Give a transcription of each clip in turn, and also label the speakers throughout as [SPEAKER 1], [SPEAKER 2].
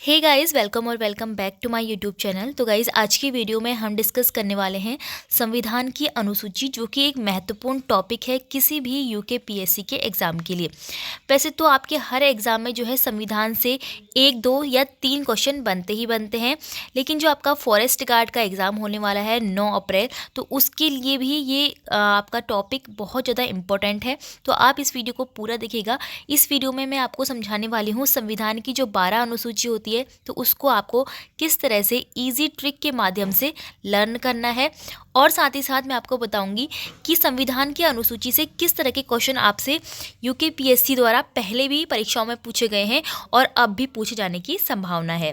[SPEAKER 1] हे guys, welcome और welcome back to my YouTube channel. तो guys, आज की वीडियो में हम डिस्कस करने वाले हैं संविधान की अनुसूची, जो कि एक महत्वपूर्ण टॉपिक है किसी भी यूके पीएससी के एग्ज़ाम के लिए। वैसे तो आपके हर एग्ज़ाम में जो है संविधान से 1, 2 या 3 क्वेश्चन बनते ही बनते हैं, लेकिन जो आपका फॉरेस्ट गार्ड का एग्ज़ाम होने वाला है 9 अप्रैल, तो उसके लिए भी ये आपका टॉपिक बहुत ज़्यादा इम्पोर्टेंट है। तो आप इस वीडियो को पूरा देखिएगा। इस वीडियो में मैं आपको समझाने वाली हूँ संविधान की जो 12 अनुसूची होती है, तो उसको आपको किस तरह से इजी ट्रिक के माध्यम से लर्न करना है, और साथ ही साथ मैं आपको बताऊंगी कि संविधान की अनुसूची से किस तरह के क्वेश्चन आपसे यूकेपीएससी द्वारा पहले भी परीक्षाओं में पूछे गए हैं और अब भी पूछे जाने की संभावना है।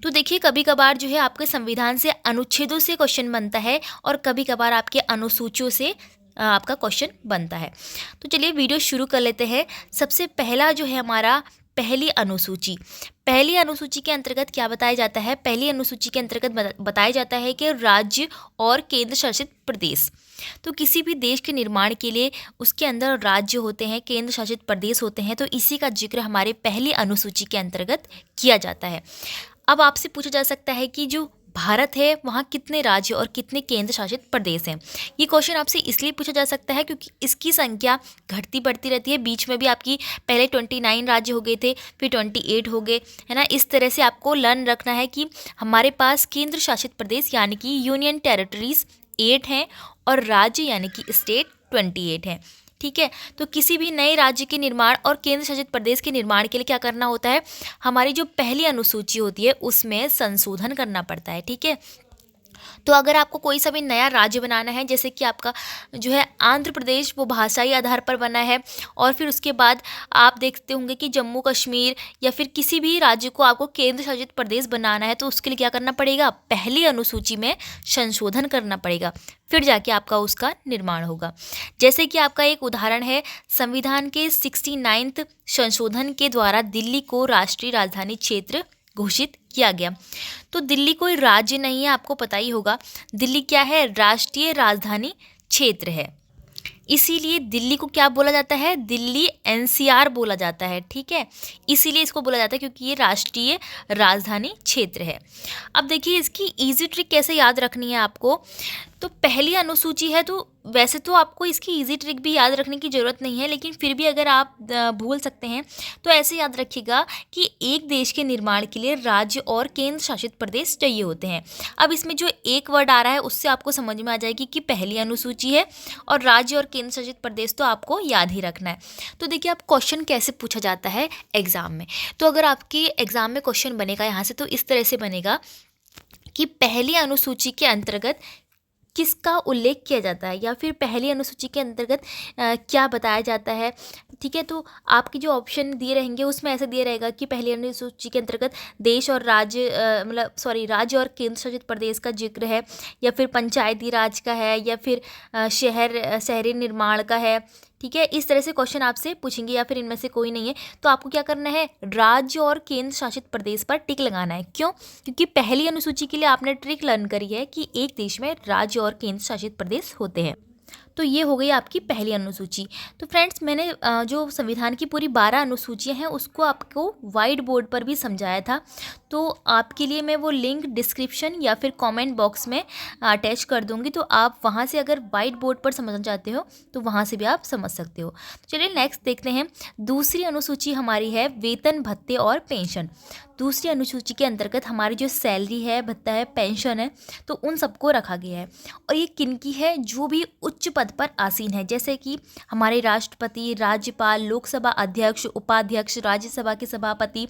[SPEAKER 1] तो देखिए, कभी कभार जो है आपके संविधान से अनुच्छेदों से क्वेश्चन बनता है और कभी कभार आपके अनुसूचियों से आपका क्वेश्चन बनता है। तो चलिए वीडियो शुरू कर लेते हैं। सबसे पहला जो है हमारा पहली अनुसूची। पहली अनुसूची के अंतर्गत क्या बताया जाता है? पहली अनुसूची के अंतर्गत बताया जाता है कि राज्य और केंद्र शासित प्रदेश। तो किसी भी देश के निर्माण के लिए उसके अंदर राज्य होते हैं, केंद्र शासित प्रदेश होते हैं, तो इसी का जिक्र हमारे पहली अनुसूची के अंतर्गत किया जाता है। अब आपसे पूछा जा सकता है कि जो भारत है वहाँ कितने राज्य और कितने केंद्र शासित प्रदेश हैं। ये क्वेश्चन आपसे इसलिए पूछा जा सकता है क्योंकि इसकी संख्या घटती बढ़ती रहती है। बीच में भी आपकी पहले 29 राज्य हो गए थे, फिर 28 हो गए, है ना। इस तरह से आपको लर्न रखना है कि हमारे पास केंद्र शासित प्रदेश यानी कि यूनियन टेरिटरीज 8 हैं और राज्य यानी कि स्टेट 28 हैं। ठीक है, तो किसी भी नए राज्य के निर्माण और केंद्र शासित प्रदेश के निर्माण के लिए क्या करना होता है? हमारी जो पहली अनुसूची होती है उसमें संशोधन करना पड़ता है। ठीक है, तो अगर आपको कोई सा भी नया राज्य बनाना है, जैसे कि आपका जो है आंध्र प्रदेश, वो भाषाई आधार पर बना है, और फिर उसके बाद आप देखते होंगे कि जम्मू कश्मीर या फिर किसी भी राज्य को आपको केंद्र शासित प्रदेश बनाना है, तो उसके लिए क्या करना पड़ेगा? पहली अनुसूची में संशोधन करना पड़ेगा, फिर जाके आपका उसका निर्माण होगा। जैसे कि आपका एक उदाहरण है, संविधान के 69वें संशोधन के द्वारा दिल्ली को राष्ट्रीय राजधानी क्षेत्र घोषित किया गया। तो दिल्ली कोई राज्य नहीं है, आपको पता ही होगा। दिल्ली क्या है? राष्ट्रीय राजधानी क्षेत्र है। इसीलिए दिल्ली को क्या बोला जाता है? दिल्ली एनसीआर बोला जाता है। ठीक है, इसीलिए इसको बोला जाता है क्योंकि ये राष्ट्रीय राजधानी क्षेत्र है। अब देखिए, इसकी इजी ट्रिक कैसे याद रखनी है आपको। तो पहली अनुसूची है, तो वैसे तो आपको इसकी इजी ट्रिक भी याद रखने की ज़रूरत नहीं है, लेकिन फिर भी अगर आप भूल सकते हैं तो ऐसे याद रखिएगा कि एक देश के निर्माण के लिए राज्य और केंद्र शासित प्रदेश चाहिए होते हैं। अब इसमें जो एक वर्ड आ रहा है उससे आपको समझ में आ जाएगी कि पहली अनुसूची है, और राज्य और केंद्र शासित प्रदेश तो आपको याद ही रखना है। तो देखिए, आप क्वेश्चन कैसे पूछा जाता है एग्ज़ाम में। तो अगर आपके एग्ज़ाम में क्वेश्चन बनेगा यहाँ से, तो इस तरह से बनेगा कि पहली अनुसूची के अंतर्गत किसका उल्लेख किया जाता है, या फिर पहली अनुसूची के अंतर्गत क्या बताया जाता है। ठीक है, तो आपके जो ऑप्शन दिए रहेंगे उसमें ऐसे दिया रहेगा कि पहली अनुसूची के अंतर्गत देश और राज्य राज्य और केंद्र शासित प्रदेश का जिक्र है, या फिर पंचायती राज का है, या फिर शहरी निर्माण का है। ठीक है, इस तरह से क्वेश्चन आपसे पूछेंगे, या फिर इनमें से कोई नहीं है, तो आपको क्या करना है? राज्य और केंद्र शासित प्रदेश पर टिक लगाना है। क्यों? क्योंकि पहली अनुसूची के लिए आपने ट्रिक लर्न करी है कि एक देश में राज्य और केंद्र शासित प्रदेश होते हैं। तो ये हो गई आपकी पहली अनुसूची। तो फ्रेंड्स, मैंने जो संविधान की पूरी 12 अनुसूचियाँ हैं उसको आपको वाइट बोर्ड पर भी समझाया था, तो आपके लिए मैं वो लिंक डिस्क्रिप्शन या फिर कमेंट बॉक्स में अटैच कर दूंगी। तो आप वहाँ से अगर वाइट बोर्ड पर समझना चाहते हो तो वहाँ से भी आप समझ सकते हो। चलिए नेक्स्ट देखते हैं। दूसरी अनुसूची हमारी है वेतन, भत्ते और पेंशन। दूसरी अनुसूची के अंतर्गत हमारी जो सैलरी है, भत्ता है, पेंशन है, तो उन सबको रखा गया है। और ये किनकी है? जो भी उच्च पद पर आसीन है, जैसे कि हमारे राष्ट्रपति, राज्यपाल, लोकसभा अध्यक्ष, उपाध्यक्ष, राज्यसभा के सभापति,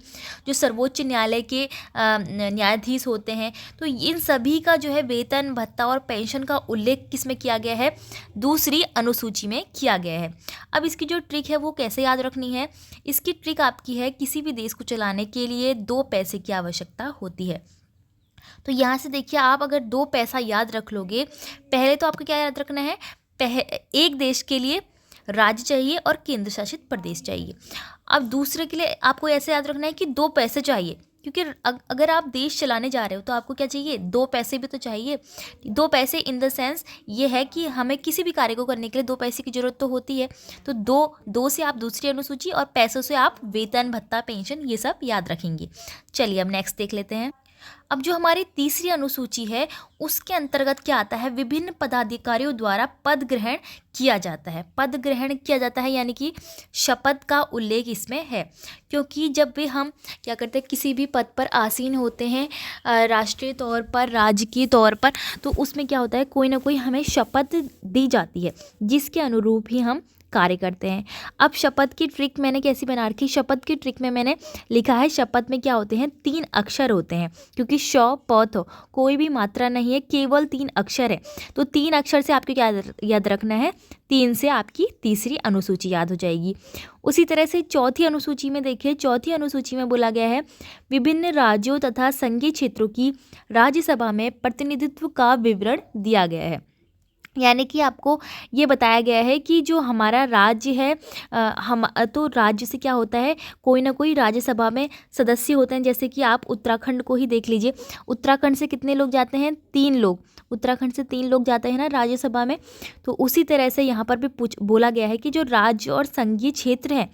[SPEAKER 1] जो सर्वोच्च न्यायालय के न्यायाधीश होते हैं, तो इन सभी का जो है वेतन, भत्ता और पेंशन का उल्लेख किस में किया गया है? दूसरी अनुसूची में किया गया है। अब इसकी जो ट्रिक है वो कैसे याद रखनी है? इसकी ट्रिक आपकी है, किसी भी देश को चलाने के लिए 2 पैसे की आवश्यकता होती है। तो यहाँ से देखिए, आप अगर 2 पैसा याद रख लोगे, पहले तो आपको क्या याद रखना है? एक देश के लिए राज्य चाहिए और केंद्र शासित प्रदेश चाहिए। अब दूसरे के लिए आपको ऐसे याद रखना है कि 2 पैसे चाहिए, क्योंकि अगर आप देश चलाने जा रहे हो तो आपको क्या चाहिए, 2 पैसे भी तो चाहिए। 2 पैसे इन द सेंस ये है कि हमें किसी भी कार्य को करने के लिए 2 पैसे की ज़रूरत तो होती है। तो 2 से आप दूसरी अनुसूची और पैसों से आप वेतन, भत्ता, पेंशन ये सब याद रखेंगे। चलिए अब नेक्स्ट देख लेते हैं। अब जो हमारी तीसरी अनुसूची है उसके अंतर्गत क्या आता है, विभिन्न पदाधिकारियों द्वारा पद ग्रहण किया जाता है। पद ग्रहण किया जाता है यानी कि शपथ का उल्लेख इसमें है, क्योंकि जब भी हम क्या करते हैं, किसी भी पद पर आसीन होते हैं राष्ट्रीय तौर पर, राज्य के तौर पर, तो उसमें क्या होता है, कोई ना कोई हमें शपथ दी जाती है जिसके अनुरूप ही हम कार्य करते हैं। अब शपथ की ट्रिक मैंने कैसी बना रखी, शपथ की ट्रिक में मैंने लिखा है शपथ में क्या होते हैं, 3 अक्षर होते हैं, क्योंकि श प थ कोई भी मात्रा नहीं है, केवल 3 अक्षर है। तो 3 अक्षर से आपको क्या याद रखना है, 3 से आपकी तीसरी अनुसूची याद हो जाएगी। उसी तरह से चौथी अनुसूची में देखिए, चौथी अनुसूची में बोला गया है विभिन्न राज्यों तथा संघीय क्षेत्रों की राज्यसभा में प्रतिनिधित्व का विवरण दिया गया है। यानी कि आपको ये बताया गया है कि जो हमारा राज्य है, हम तो राज्य से क्या होता है, कोई ना कोई राज्यसभा में सदस्य होते हैं। जैसे कि आप उत्तराखंड को ही देख लीजिए, उत्तराखंड से कितने लोग जाते हैं, 3 लोग, उत्तराखंड से 3 लोग जाते हैं ना राज्यसभा में। तो उसी तरह से यहाँ पर भी बोला गया है कि जो राज्य और संघीय क्षेत्र हैं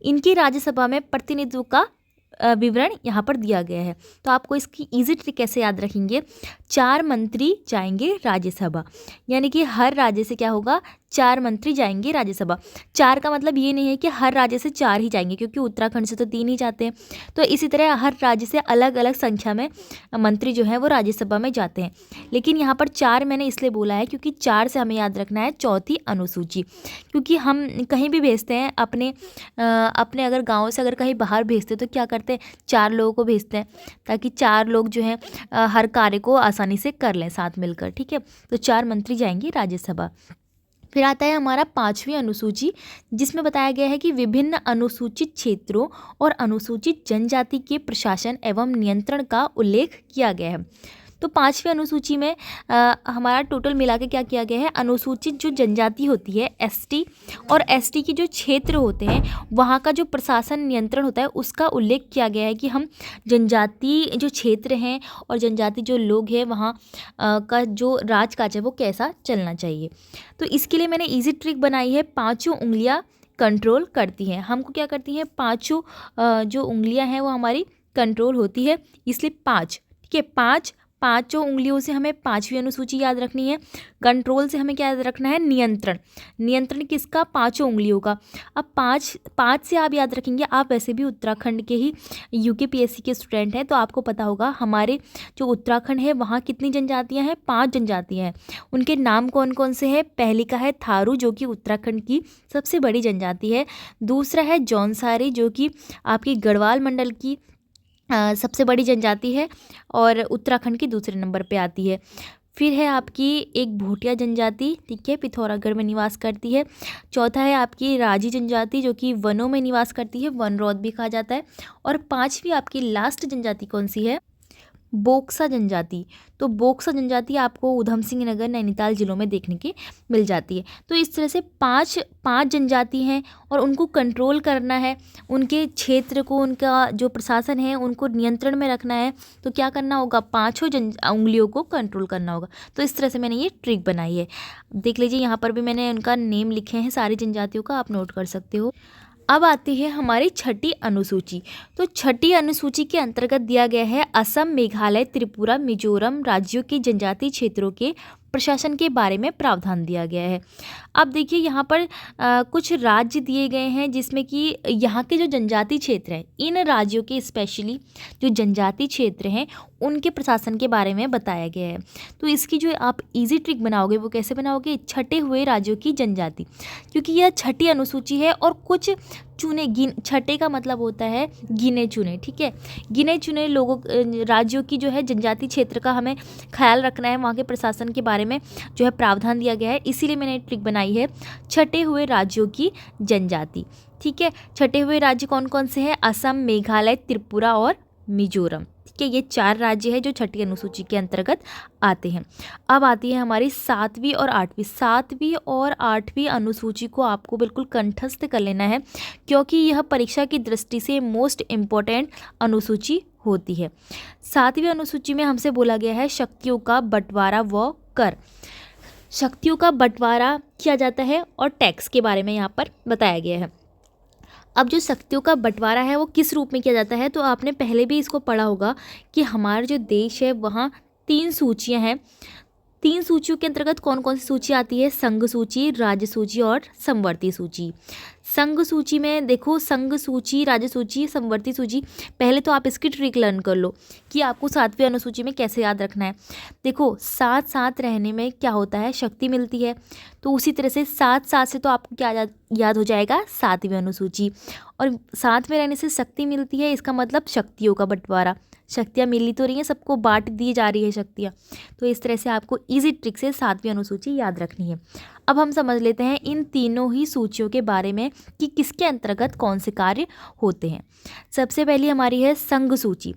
[SPEAKER 1] इनकी राज्यसभा में प्रतिनिधित्व का विवरण यहाँ पर दिया गया है। तो आपको इसकी इजी ट्रिक कैसे याद रखेंगे, 4 मंत्री जाएंगे राज्यसभा, यानी कि हर राज्य से क्या होगा, 4 मंत्री जाएंगे राज्यसभा। 4 का मतलब ये नहीं है कि हर राज्य से 4 ही जाएंगे, क्योंकि उत्तराखंड से तो 3 ही जाते हैं। तो इसी तरह हर राज्य से अलग अलग संख्या में मंत्री जो है वो राज्यसभा में जाते हैं। लेकिन यहाँ पर 4 मैंने इसलिए बोला है क्योंकि 4 से हमें याद रखना है चौथी अनुसूची, क्योंकि हम कहीं भी भेजते हैं अपने अगर गाँव से अगर कहीं बाहर भेजते हैं तो क्या करते हैं, 4 लोगों को भेजते हैं, ताकि 4 लोग जो हैं हर कार्य को आसानी से कर लें साथ मिलकर, ठीक है। तो 4 मंत्री जाएंगे राज्यसभा। फिर आता है हमारा 5वीं अनुसूची, जिसमें बताया गया है कि विभिन्न अनुसूचित क्षेत्रों और अनुसूचित जनजाति के प्रशासन एवं नियंत्रण का उल्लेख किया गया है। तो 5वीं अनुसूची में हमारा टोटल मिला के क्या किया गया है, अनुसूचित जो जनजाति होती है एसटी और एसटी की जो क्षेत्र होते हैं वहाँ का जो प्रशासन नियंत्रण होता है उसका उल्लेख किया गया है कि हम जनजाति जो क्षेत्र हैं और जनजाति जो लोग हैं वहाँ का जो राजकाज है वो कैसा चलना चाहिए। तो इसके लिए मैंने ईजी ट्रिक बनाई है, 5 उंगलियाँ कंट्रोल करती हैं। हमको क्या करती हैं, 5 जो उंगलियाँ हैं वो हमारी कंट्रोल होती है, इसलिए 5, ठीक है। 5 उंगलियों से हमें 5वीं अनुसूची याद रखनी है। कंट्रोल से हमें क्या याद रखना है, नियंत्रण। नियंत्रण किसका, 5 उंगलियों का। अब 5 से आप याद रखेंगे, आप वैसे भी उत्तराखंड के ही यूकेपीएससी के स्टूडेंट हैं तो आपको पता होगा हमारे जो उत्तराखंड है वहाँ कितनी जनजातियाँ हैं, 5 जनजातियाँ हैं। उनके नाम कौन कौन से हैं, पहली का है थारू जो कि उत्तराखंड की सबसे बड़ी जनजाति है। दूसरा है जौनसारी जो कि आपकी गढ़वाल मंडल की सबसे बड़ी जनजाति है और उत्तराखंड की दूसरे नंबर पे आती है। फिर है आपकी एक भोटिया जनजाति, ठीक है, पिथौरागढ़ में निवास करती है। चौथा है आपकी राजी जनजाति जो कि वनों में निवास करती है, वनरौत भी कहा जाता है। और 5वीं आपकी लास्ट जनजाति कौन सी है, बोक्सा जनजाति। तो बोक्सा जनजाति आपको उधम सिंह नगर नैनीताल ज़िलों में देखने की मिल जाती है। तो इस तरह से 5 जनजाति हैं और उनको कंट्रोल करना है, उनके क्षेत्र को, उनका जो प्रशासन है उनको नियंत्रण में रखना है। तो क्या करना होगा, 5 उंगलियों को कंट्रोल करना होगा। तो इस तरह से मैंने ये ट्रिक बनाई है। देख लीजिए यहाँ पर भी मैंने उनका नेम लिखे हैं सारी जनजातियों का, आप नोट कर सकते हो। अब आती है हमारी 6ठी अनुसूची। तो 6ठी अनुसूची के अंतर्गत दिया गया है असम, मेघालय, त्रिपुरा, मिजोरम राज्यों के जनजातीय क्षेत्रों के प्रशासन के बारे में प्रावधान दिया गया है। अब देखिए यहाँ पर कुछ राज्य दिए गए हैं जिसमें कि यहाँ के जो जनजातीय क्षेत्र हैं, इन राज्यों के स्पेशली जो जनजातीय क्षेत्र हैं उनके प्रशासन के बारे में बताया गया है। तो इसकी जो आप इजी ट्रिक बनाओगे वो कैसे बनाओगे, छटे हुए राज्यों की जनजाति, क्योंकि यह 6ठी अनुसूची है और कुछ छठे का मतलब होता है गिने चुने, ठीक है। गिने चुने लोगों राज्यों की जो है जनजातीय क्षेत्र का हमें ख्याल रखना है, वहाँ के प्रशासन के बारे में जो है प्रावधान दिया गया है। इसीलिए मैंने ट्रिक बनाई है छटे हुए राज्यों की जनजाति, ठीक है। छटे हुए राज्य कौन कौन से हैं, असम, मेघालय, त्रिपुरा और मिजोरम। ठीक है, ये 4 राज्य है जो छठी अनुसूची के अंतर्गत आते हैं। अब आती है हमारी 7वीं और 8वीं। 7वीं और 8वीं अनुसूची को आपको बिल्कुल कंठस्थ कर लेना है, क्योंकि यह परीक्षा की दृष्टि से मोस्ट इम्पोर्टेंट अनुसूची होती है। 7वीं अनुसूची में हमसे बोला गया है शक्तियों का बंटवारा व कर। शक्तियों का बंटवारा किया जाता है और टैक्स के बारे में यहाँ पर बताया गया है। अब जो शक्तियों का बंटवारा है वो किस रूप में किया जाता है, तो आपने पहले भी इसको पढ़ा होगा कि हमारा जो देश है वहाँ 3 सूचियाँ हैं। 3 सूचियों के अंतर्गत कौन कौन सी सूची आती है? संघ सूची, राज्य सूची और समवर्ती सूची। संघ सूची में देखो, संघ सूची, राज्य सूची, समवर्ती सूची, पहले तो आप इसकी ट्रिक लर्न कर लो कि आपको 7वीं अनुसूची में कैसे याद रखना है। देखो, साथ साथ रहने में क्या होता है, शक्ति मिलती है, तो उसी तरह से साथ साथ से तो आपको क्या याद हो जाएगा, 7वीं अनुसूची। और साथ में रहने से शक्ति मिलती है, इसका मतलब शक्तियों का बंटवारा। शक्तियाँ मिली तो रही हैं, सबको बांट दी जा रही है शक्तियाँ। तो इस तरह से आपको इजी ट्रिक से 7वीं अनुसूची याद रखनी है। अब हम समझ लेते हैं इन तीनों ही सूचियों के बारे में कि किसके अंतर्गत कौन से कार्य होते हैं। सबसे पहली हमारी है संघ सूची।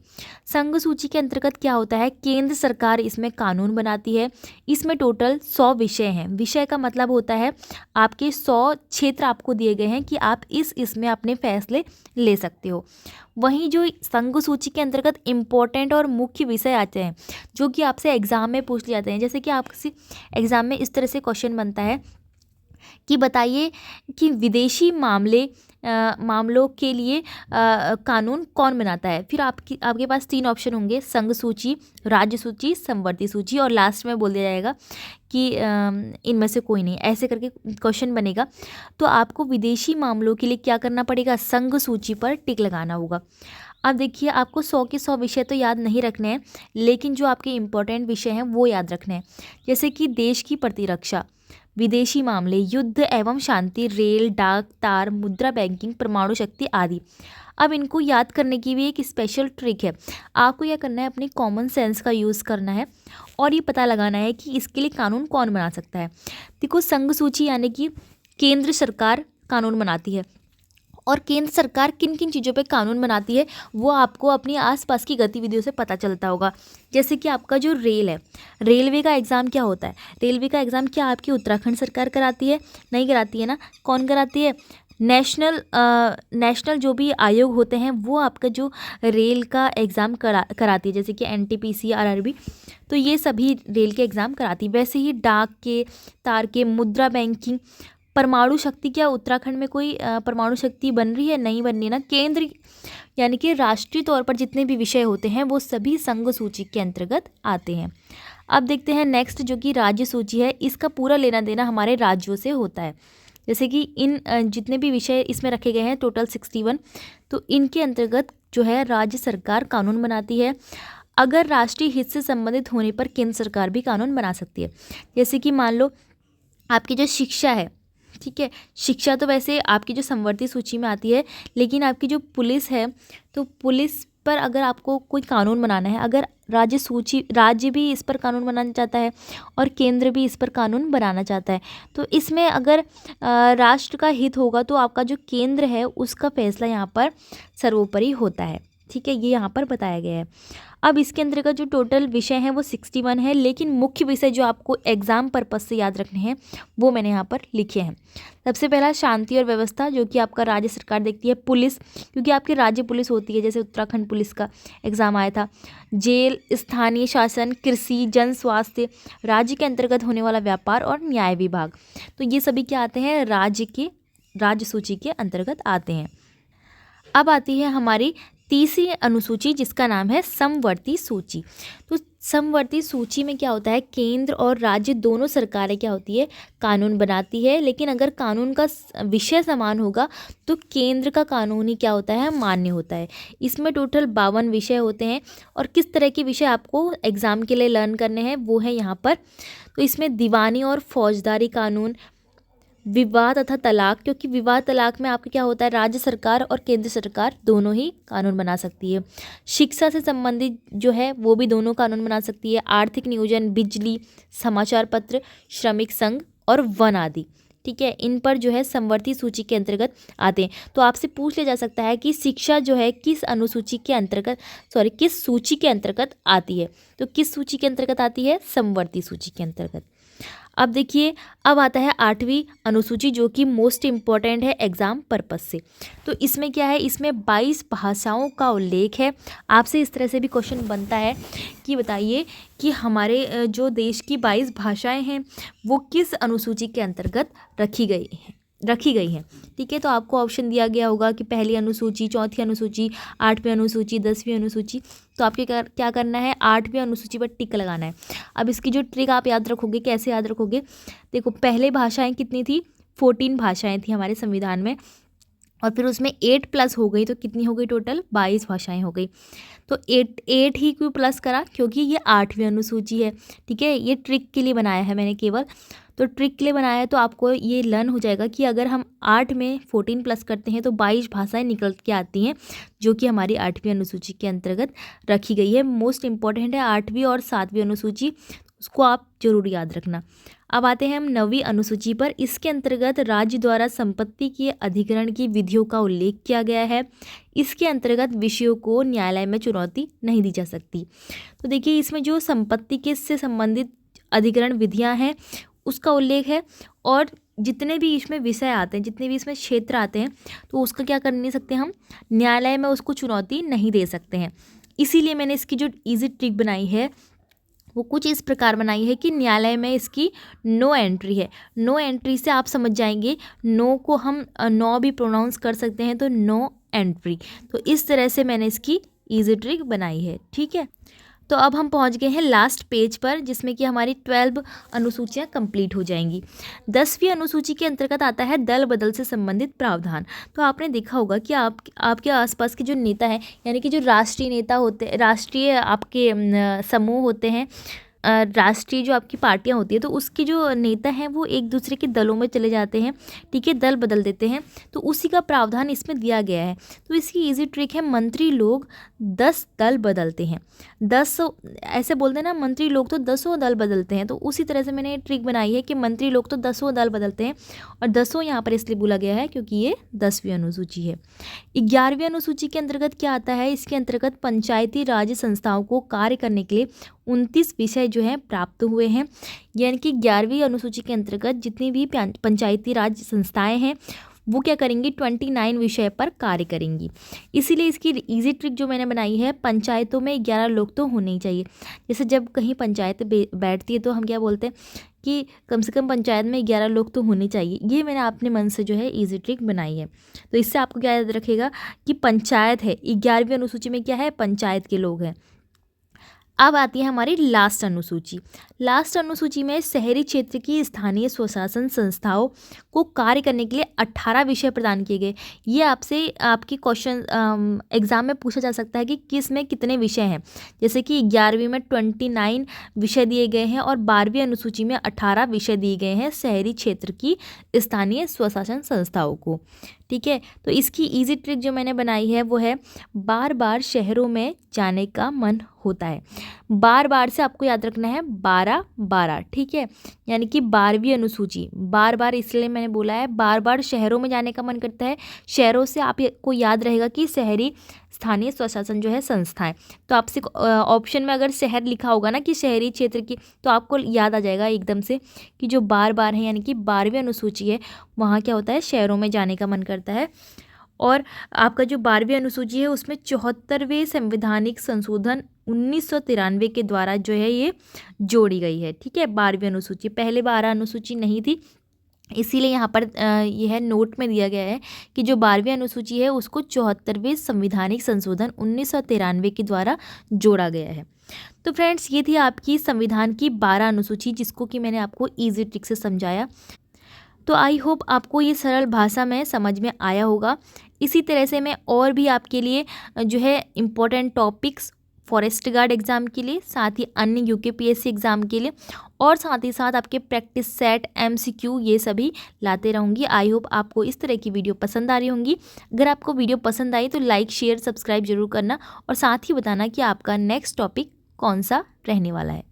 [SPEAKER 1] संघ सूची के अंतर्गत क्या होता है, केंद्र सरकार इसमें कानून बनाती है। इसमें टोटल 100 विषय हैं। विषय का मतलब होता है आपके 100 क्षेत्र आपको दिए गए हैं कि आप इसमें अपने फैसले ले सकते हो। वहीं जो संघ सूची के अंतर्गत इम्पोर्टेंट और मुख्य विषय आते हैं जो कि आपसे एग्जाम में पूछ लिए जाते हैं, जैसे कि आपसे एग्जाम में इस तरह से क्वेश्चन बनता है कि बताइए कि विदेशी मामलों के लिए कानून कौन बनाता है। फिर आपके पास 3 ऑप्शन होंगे, संघ सूची, राज्य सूची, समवर्ती सूची, और लास्ट में बोल दिया जाएगा कि इनमें से कोई नहीं। ऐसे करके क्वेश्चन बनेगा। तो आपको विदेशी मामलों के लिए क्या करना पड़ेगा, संघ सूची पर टिक लगाना होगा। अब देखिए, आपको 100 के 100 विषय तो याद नहीं रखने हैं, लेकिन जो आपके इम्पोर्टेंट विषय हैं वो याद रखने हैं। जैसे कि देश की प्रतिरक्षा, विदेशी मामले, युद्ध एवं शांति, रेल, डाक, तार, मुद्रा बैंकिंग, परमाणु शक्ति आदि। अब इनको याद करने की भी एक स्पेशल ट्रिक है। आपको यह करना है, अपनी कॉमन सेंस का यूज़ करना है और ये पता लगाना है कि इसके लिए कानून कौन बना सकता है। देखो, संघ सूची यानी कि केंद्र सरकार कानून बनाती है, और केंद्र सरकार किन किन चीज़ों पे कानून बनाती है वो आपको अपनी आसपास की गतिविधियों से पता चलता होगा। जैसे कि आपका जो रेल है, रेलवे का एग्ज़ाम क्या होता है, रेलवे का एग्ज़ाम क्या आपकी उत्तराखंड सरकार कराती है? नहीं कराती है ना। कौन कराती है? नेशनल जो भी आयोग होते हैं वो आपका जो रेल का एग्ज़ाम कराती है, जैसे कि NTPC, RRB, तो ये सभी रेल के एग्ज़ाम कराती है। वैसे ही डाक के, तार के, मुद्रा बैंकिंग, परमाणु शक्ति, क्या उत्तराखंड में कोई परमाणु शक्ति बन रही है? नहीं बन रही ना। केंद्र यानी कि राष्ट्रीय तौर पर जितने भी विषय होते हैं वो सभी संघ सूची के अंतर्गत आते हैं। अब देखते हैं नेक्स्ट, जो कि राज्य सूची है। इसका पूरा लेना देना हमारे राज्यों से होता है। जैसे कि इन जितने भी विषय इसमें रखे गए हैं, टोटल 61, तो इनके अंतर्गत जो है राज्य सरकार कानून बनाती है। अगर राष्ट्रीय हित से संबंधित होने पर केंद्र सरकार भी कानून बना सकती है। जैसे कि मान लो आपकी जो शिक्षा है, ठीक है, शिक्षा तो वैसे आपकी जो समवर्ती सूची में आती है, लेकिन आपकी जो पुलिस है, तो पुलिस पर अगर आपको कोई कानून बनाना है, अगर राज्य भी इस पर कानून बनाना चाहता है और केंद्र भी इस पर कानून बनाना चाहता है, तो इसमें अगर राष्ट्र का हित होगा तो आपका जो केंद्र है उसका फैसला यहाँ पर सर्वोपरि होता है। ठीक है, ये यहाँ पर बताया गया है। अब इसके अंतर्गत जो टोटल विषय हैं वो 61 है, लेकिन मुख्य विषय जो आपको एग्जाम पर्पस से याद रखने हैं वो मैंने यहाँ पर लिखे हैं। सबसे पहला शांति और व्यवस्था, जो कि आपका राज्य सरकार देखती है। पुलिस, क्योंकि आपकी राज्य पुलिस होती है, जैसे उत्तराखंड पुलिस का एग्जाम आया था। जेल, स्थानीय शासन, कृषि, जन स्वास्थ्य, राज्य के अंतर्गत होने वाला व्यापार और न्याय विभाग, तो ये सभी क्या आते हैं, राज्य सूची के अंतर्गत आते हैं। अब आती है हमारी तीसरी अनुसूची, जिसका नाम है समवर्ती सूची। तो समवर्ती सूची में क्या होता है, केंद्र और राज्य दोनों सरकारें क्या होती है, कानून बनाती है, लेकिन अगर कानून का विषय समान होगा तो केंद्र का कानून ही क्या होता है, मान्य होता है। इसमें टोटल 52 विषय होते हैं, और किस तरह के विषय आपको एग्जाम के लिए लर्न करने हैं वो है यहाँ पर। तो इसमें दीवानी और फौजदारी कानून, विवाह तथा तलाक, क्योंकि विवाह तलाक में आपका क्या होता है, राज्य सरकार और केंद्र सरकार दोनों ही कानून बना सकती है। शिक्षा से संबंधित जो है वो भी दोनों कानून बना सकती है। आर्थिक नियोजन, बिजली, समाचार पत्र, श्रमिक संघ और वन आदि। ठीक है, इन पर जो है समवर्ती सूची के अंतर्गत आते हैं। तो आपसे पूछ लिया जा सकता है कि शिक्षा जो है किस अनुसूची के अंतर्गत, किस सूची के अंतर्गत आती है। तो किस सूची के अंतर्गत आती है? समवर्ती सूची के अंतर्गत। अब देखिए, अब आता है 8वीं अनुसूची, जो कि मोस्ट इम्पॉर्टेंट है एग्ज़ाम पर्पस से। तो इसमें क्या है, इसमें 22 भाषाओं का उल्लेख है। आपसे इस तरह से भी क्वेश्चन बनता है कि बताइए कि हमारे जो देश की 22 भाषाएं हैं वो किस अनुसूची के अंतर्गत रखी गई हैं। ठीक है, तो आपको ऑप्शन दिया गया होगा कि पहली अनुसूची, चौथी अनुसूची, 8वीं अनुसूची, 10वीं अनुसूची। तो आपके क्या करना है, 8वीं अनुसूची पर टिक लगाना है। अब इसकी जो ट्रिक आप याद रखोगे, कैसे याद रखोगे, देखो पहले भाषाएं कितनी थी, 14 भाषाएं थी हमारे संविधान में, और फिर उसमें 8 प्लस हो गई तो कितनी हो गई, टोटल 22 भाषाएं हो गई। तो 8 ही क्यों प्लस करा, क्योंकि ये 8वीं अनुसूची है। ठीक है, ये ट्रिक के लिए बनाया है मैंने केवल, तो ट्रिक के लिए बनाया है। तो आपको ये लर्न हो जाएगा कि अगर हम 8 में 14 प्लस करते हैं तो 22 भाषाएं निकल के आती हैं, जो कि हमारी 8वीं अनुसूची के अंतर्गत रखी गई है। मोस्ट इम्पॉर्टेंट है 8वीं और 7वीं अनुसूची, उसको आप जरूर याद रखना। अब आते हैं हम 9वीं अनुसूची पर। इसके अंतर्गत राज्य द्वारा संपत्ति के अधिग्रहण की विधियों का उल्लेख किया गया है। इसके अंतर्गत विषयों को न्यायालय में चुनौती नहीं दी जा सकती। तो देखिए, इसमें जो संपत्ति के से संबंधित अधिग्रहण विधियां हैं उसका उल्लेख है, और जितने भी इसमें विषय आते हैं, जितने भी इसमें क्षेत्र आते हैं, तो उसका क्या कर नहीं सकते हम, न्यायालय में उसको चुनौती नहीं दे सकते हैं। इसीलिए मैंने इसकी जो ईजी ट्रिक बनाई है वो कुछ इस प्रकार बनाई है कि न्यायालय में इसकी नो एंट्री है। नो एंट्री से आप समझ जाएंगे, नो को हम नो भी प्रोनाउंस कर सकते हैं, तो नो एंट्री। तो इस तरह से मैंने इसकी ईजी ट्रिक बनाई है। ठीक है, तो अब हम पहुंच गए हैं लास्ट पेज पर, जिसमें कि हमारी 12 अनुसूचियां कंप्लीट हो जाएंगी। 10वीं अनुसूची के अंतर्गत आता है दल बदल से संबंधित प्रावधान। तो आपने देखा होगा कि आपके आसपास के जो नेता हैं, यानी कि जो राष्ट्रीय नेता होते, राष्ट्रीय आपके समूह होते हैं, राष्ट्रीय जो आपकी पार्टियां होती है, तो उसके जो नेता हैं वो एक दूसरे के दलों में चले जाते हैं। ठीक है, दल बदल देते हैं, तो उसी का प्रावधान इसमें दिया गया है। तो इसकी इजी ट्रिक है, मंत्री लोग 10 दल बदलते हैं। 10 ऐसे बोलते हैं ना, मंत्री लोग तो 10 दल बदलते हैं। तो उसी तरह से मैंने ट्रिक बनाई है कि मंत्री लोग तो 10 दल बदलते हैं, और 10 यहाँ पर इसलिए बोला गया है क्योंकि ये 10वीं अनुसूची है। 11वीं अनुसूची के अंतर्गत क्या आता है, इसके अंतर्गत पंचायती राज संस्थाओं को कार्य करने के लिए 29 विषय जो हैं प्राप्त हुए हैं। यानी कि 11वीं अनुसूची के अंतर्गत जितनी भी पंचायती राज संस्थाएं हैं वो क्या करेंगी, 29 विषय पर कार्य करेंगी। इसीलिए इसकी इजी ट्रिक जो मैंने बनाई है, पंचायतों में 11 लोग तो होने ही चाहिए। जैसे जब कहीं पंचायत बैठती है तो हम क्या बोलते हैं कि कम से कम पंचायत में 11 लोग तो होने चाहिए। ये मैंने अपने मन से जो है इजी ट्रिक बनाई है। तो इससे आपको क्या याद रखेगा कि पंचायत है, 11वीं अनुसूची में क्या है, पंचायत के लोग हैं। अब आती है हमारी लास्ट अनुसूची। लास्ट अनुसूची में शहरी क्षेत्र की स्थानीय स्वशासन संस्थाओं को कार्य करने के लिए 18 विषय प्रदान किए गए। ये आपसे आपकी क्वेश्चन एग्जाम में पूछा जा सकता है कि किस में कितने विषय हैं। जैसे कि 11वीं में 29 विषय दिए गए हैं, और 12वीं अनुसूची में 18 विषय दिए गए हैं शहरी क्षेत्र की स्थानीय स्वशासन संस्थाओं को। ठीक है, तो इसकी इजी ट्रिक जो मैंने बनाई है वो है, बार बार शहरों में जाने का मन होता है। बार बार से आपको याद रखना है 12-12। ठीक है, यानी कि 12वीं अनुसूची, बार बार इसलिए मैंने बोला है, बार बार शहरों में जाने का मन करता है। शहरों से आपको याद रहेगा कि शहरी स्थानीय स्वशासन जो है संस्थाएं। तो आपसे ऑप्शन में अगर शहर लिखा होगा ना कि शहरी क्षेत्र की, तो आपको याद आ जाएगा एकदम से कि जो बार बार है, यानी कि 12वीं अनुसूची है, वहाँ क्या होता है, शहरों में जाने का मन करता है। और आपका जो 12वीं अनुसूची है उसमें 74वें संवैधानिक संशोधन 1993 के द्वारा जो है ये जोड़ी गई है। ठीक है, 12वीं अनुसूची, पहले 12 अनुसूची नहीं थी, इसीलिए यहाँ पर यह है नोट में दिया गया है कि जो 12वीं अनुसूची है उसको 74वें संवैधानिक संशोधन 1993 के द्वारा जोड़ा गया है। तो फ्रेंड्स, ये थी आपकी संविधान की 12 अनुसूची, जिसको कि मैंने आपको ईजी ट्रिक से समझाया। तो आई होप आपको ये सरल भाषा में समझ में आया होगा। इसी तरह से मैं और भी आपके लिए जो है important topics forest guard exam के लिए, साथ ही अन्य यूकेपीएससी एग्ज़ाम के लिए, और साथ ही साथ आपके प्रैक्टिस सेट, एमसीक्यू, ये सभी लाते रहूँगी। आई होप आपको इस तरह की वीडियो पसंद आ रही होंगी। अगर आपको वीडियो पसंद आई तो लाइक, शेयर, सब्सक्राइब जरूर करना, और साथ ही बताना कि आपका नेक्स्ट टॉपिक कौन सा रहने वाला है।